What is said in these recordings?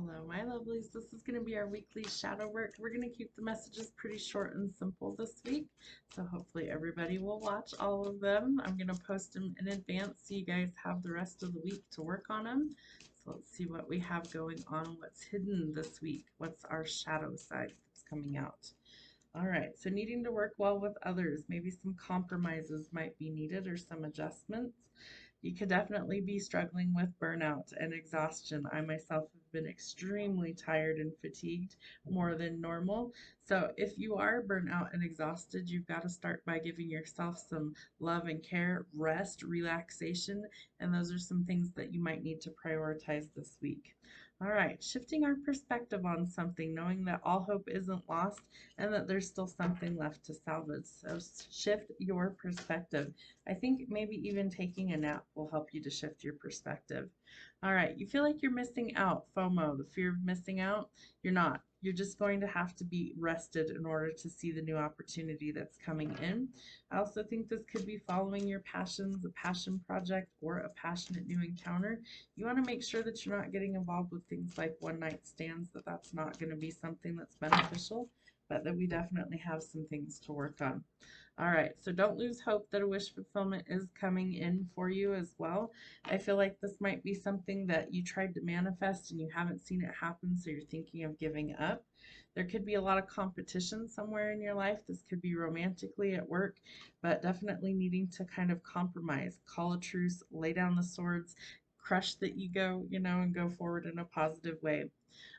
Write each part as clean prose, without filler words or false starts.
Hello, my lovelies. This is going to be our weekly shadow work. We're going to keep the messages pretty short and simple this week, so hopefully everybody will watch all of them. I'm going to post them in advance so you guys have the rest of the week to work on them. So let's see what we have going on, what's hidden this week, what's our shadow side that's coming out. All right, so needing to work well with others, maybe some compromises might be needed or some adjustments. You could definitely be struggling with burnout and exhaustion. I myself have been extremely tired and fatigued more than normal. So if you are burnt out and exhausted, you've got to start by giving yourself some love and care, rest, relaxation, and those are some things that you might need to prioritize this week. All right, shifting our perspective on something, knowing that all hope isn't lost and that there's still something left to salvage. So shift your perspective. I think maybe even taking a nap will help you to shift your perspective. All right, you feel like you're missing out, FOMO, the fear of missing out. You're not. You're just going to have to be rested in order to see the new opportunity that's coming in. I also think this could be following your passions, a passion project, or a passionate new encounter. You want to make sure that you're not getting involved with things like one night stands, that's not going to be something that's beneficial, but that we definitely have some things to work on. All right, so don't lose hope that a wish fulfillment is coming in for you as well. I feel like this might be something that you tried to manifest and you haven't seen it happen, so you're thinking of giving up. There could be a lot of competition somewhere in your life. This could be romantically at work, but definitely needing to kind of compromise, call a truce, lay down the swords, crush the ego, and go forward in a positive way.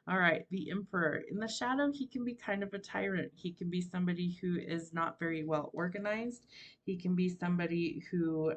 All right, the Emperor. In the shadow, he can be kind of a tyrant. He can be somebody who is not very well organized. He can be somebody who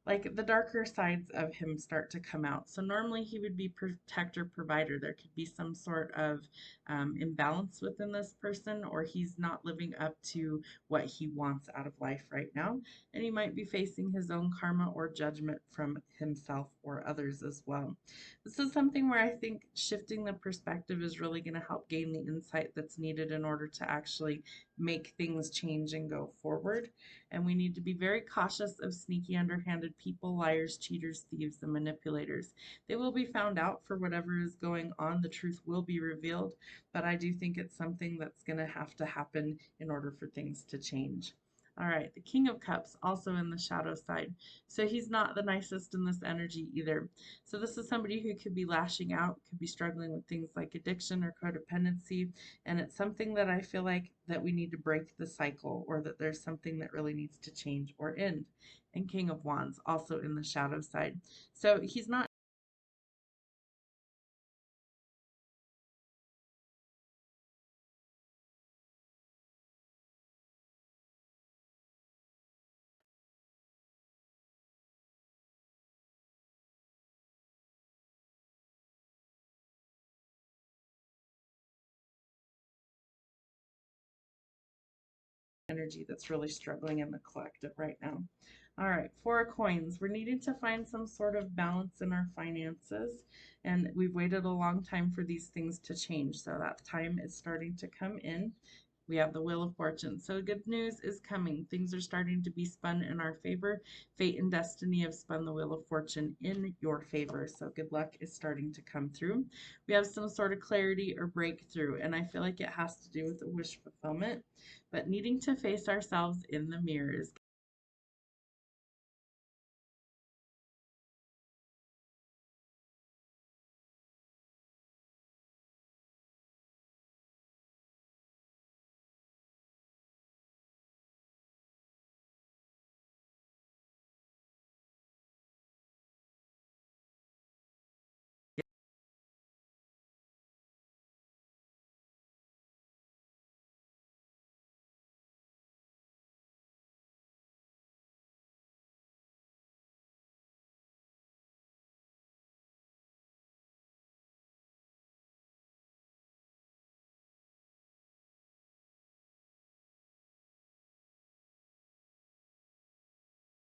like the darker sides of him start to come out. So normally he would be protector, provider. There could be some sort of imbalance within this person, or he's not living up to what he wants out of life right now. And he might be facing his own karma or judgment from himself or others as well. This is something where I think shifting the perspective is really going to help gain the insight that's needed in order to actually make things change and go forward. And we need to be very cautious of sneaky, underhanded people, liars, cheaters, thieves, and manipulators. They will be found out for whatever is going on. The truth will be revealed, but I do think it's something that's going to have to happen in order for things to change. All right, the King of Cups also in the shadow side. So he's not the nicest in this energy either. So this is somebody who could be lashing out, could be struggling with things like addiction or codependency, and it's something that I feel like that we need to break the cycle, or that there's something that really needs to change or end. And King of Wands also in the shadow side. So he's not energy that's really struggling in the collective right now. All right, Four of Coins. We're needing to find some sort of balance in our finances, and we've waited a long time for these things to change, so that time is starting to come in. We have the Wheel of Fortune. So good news is coming. Things are starting to be spun in our favor. Fate and destiny have spun the Wheel of Fortune in your favor. So good luck is starting to come through. We have some sort of clarity or breakthrough, and I feel like it has to do with the wish fulfillment, but needing to face ourselves in the mirrors.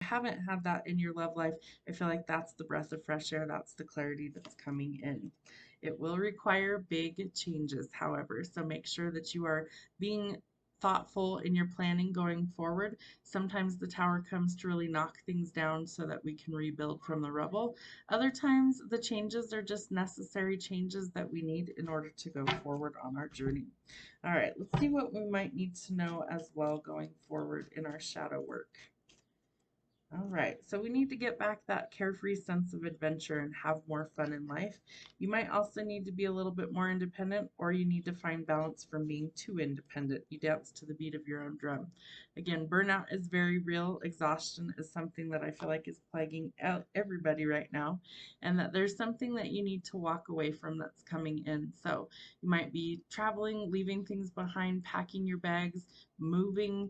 Haven't had that in your love life, I feel like that's the breath of fresh air. That's the clarity that's coming in. It will require big changes, however, so make sure that you are being thoughtful in your planning going forward. Sometimes the tower comes to really knock things down so that we can rebuild from the rubble. Other times the changes are just necessary changes that we need in order to go forward on our journey. All right, let's see what we might need to know as well going forward in our shadow work. All right, so we need to get back that carefree sense of adventure and have more fun in life. You might also need to be a little bit more independent, or you need to find balance from being too independent. You dance to the beat of your own drum. Again, burnout is very real. Exhaustion is something that I feel like is plaguing everybody right now, and that there's something that you need to walk away from that's coming in. So you might be traveling, leaving things behind, packing your bags, moving,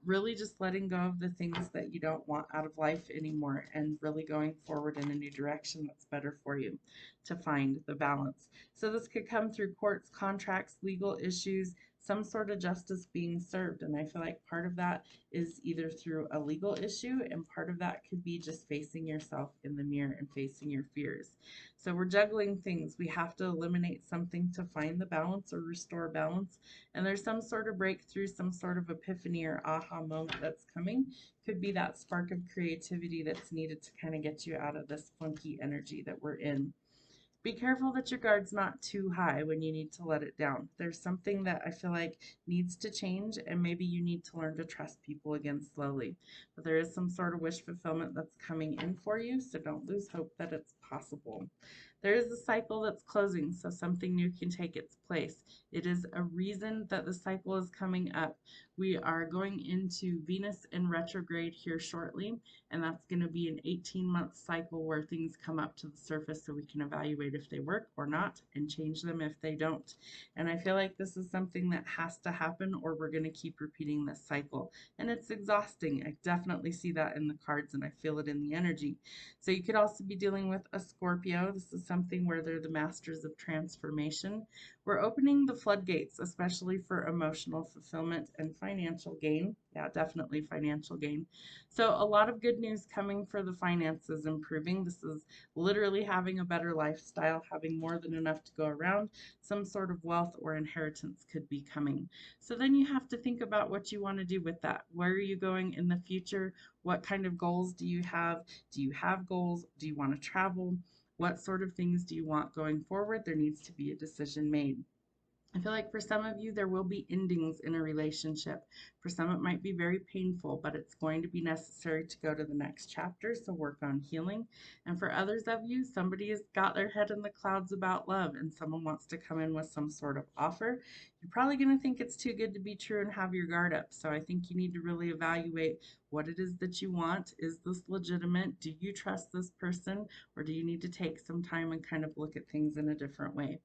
really just letting go of the things that you don't want out of life anymore and really going forward in a new direction that's better for you to find the balance. So this could come through courts, contracts, legal issues, some sort of justice being served. And I feel like part of that is either through a legal issue, and part of that could be just facing yourself in the mirror and facing your fears. So we're juggling things. We have to eliminate something to find the balance or restore balance. And there's some sort of breakthrough, some sort of epiphany or aha moment that's coming. Could be that spark of creativity that's needed to kind of get you out of this funky energy that we're in. Be careful that your guard's not too high when you need to let it down. There's something that I feel like needs to change, and maybe you need to learn to trust people again slowly. But there is some sort of wish fulfillment that's coming in for you, so don't lose hope that it's possible. There is a cycle that's closing, so something new can take its place. It is a reason that the cycle is coming up. We are going into Venus in retrograde here shortly, and that's going to be an 18-month cycle where things come up to the surface so we can evaluate if they work or not and change them if they don't. And I feel like this is something that has to happen, or we're going to keep repeating this cycle. And it's exhausting. I definitely see that in the cards, and I feel it in the energy. So you could also be dealing with a Scorpio. This is something where they're the masters of transformation. We're opening the floodgates, especially for emotional fulfillment and financial gain. Yeah, definitely financial gain. So a lot of good news coming for the finances improving. This is literally having a better lifestyle, having more than enough to go around. Some sort of wealth or inheritance could be coming. So then you have to think about what you want to do with that. Where are you going in the future? What kind of goals do you have? Do you have goals? Do you want to travel? What sort of things do you want going forward? There needs to be a decision made. I feel like for some of you, there will be endings in a relationship. For some, it might be very painful, but it's going to be necessary to go to the next chapter, so work on healing. And for others of you, somebody has got their head in the clouds about love, and someone wants to come in with some sort of offer. You're probably going to think it's too good to be true and have your guard up. So I think you need to really evaluate what it is that you want. Is this legitimate? Do you trust this person? Or do you need to take some time and kind of look at things in a different way?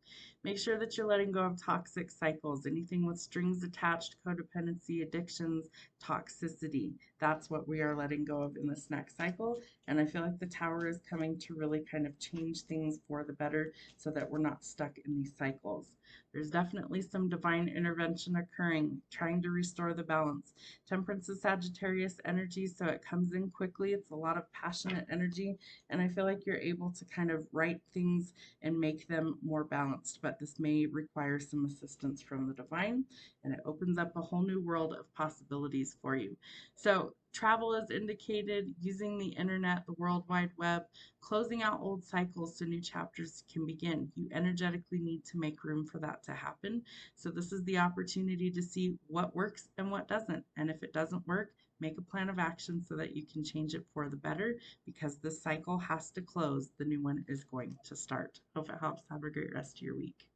Make sure that you're letting go of toxic cycles, anything with strings attached, codependency, addictions, toxicity. That's what we are letting go of in this next cycle. And I feel like the tower is coming to really kind of change things for the better so that we're not stuck in these cycles. There's definitely some divine intervention occurring, trying to restore the balance. Temperance is Sagittarius energy, so it comes in quickly. It's a lot of passionate energy, and I feel like you're able to kind of write things and make them more balanced, but this may require some assistance from the divine, and it opens up a whole new world of possibilities for you. So travel is indicated, using the internet, the World Wide Web, closing out old cycles so new chapters can begin. You energetically need to make room for that to happen. So this is the opportunity to see what works and what doesn't. And if it doesn't work, make a plan of action so that you can change it for the better, because this cycle has to close. The new one is going to start. Hope it helps. Have a great rest of your week.